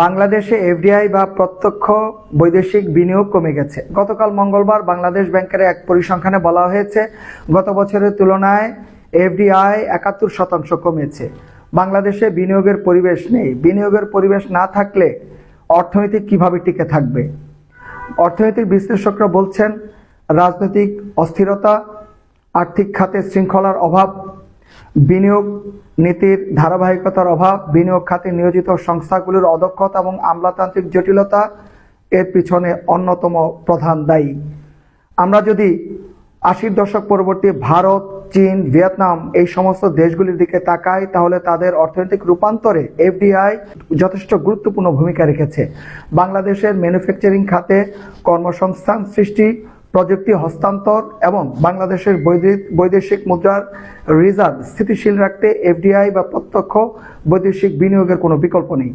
বাংলাদেশে এফডিআই বা প্রত্যক্ষ বৈদেশিক বিনিয়োগ কমে গেছে। গতকাল মঙ্গলবার বাংলাদেশ ব্যাংকের এক পরিসংখ্যানে বলা হয়েছে, গত বছরের তুলনায় এফডিআই ৭১% কমেছে। বাংলাদেশে বিনিয়োগের পরিবেশ নেই। বিনিয়োগের পরিবেশ না থাকলে অর্থনীতি কিভাবে টিকে থাকবে? অর্থনৈতিক বিশ্লেষকরা বলছেন, রাজনৈতিক অস্থিরতা, আর্থিক খাতে শৃঙ্খলার অভাব, বিনিয়োগ নীতির ধারাবাহিকতার অভাব, বিনিয়োগ খাতে নিয়োজিত সংস্থাগুলোর অদক্ষতা এবং আমলাতান্ত্রিক জটিলতা এর পিছনে অন্যতম প্রধান দায়ী। আমরা যদি ৮০ দশক পরবর্তী ভারত, চীন, ভিয়েতনাম এই সমস্ত দেশগুলির দিকে তাকাই, তাহলে তাদের অর্থনৈতিক রূপান্তরে এফডিআই যথেষ্ট গুরুত্বপূর্ণ ভূমিকা রেখেছে। বাংলাদেশের ম্যানুফ্যাকচারিং খাতে কর্মসংস্থান সৃষ্টি, প্রযুক্তি হস্তান্তর এবং বাংলাদেশের বৈদেশিক মুদ্রার রিজার্ভ স্থিতিশীল রাখতে এফডিআই বা প্রত্যক্ষ বৈদেশিক বিনিয়োগের কোনো বিকল্প নেই।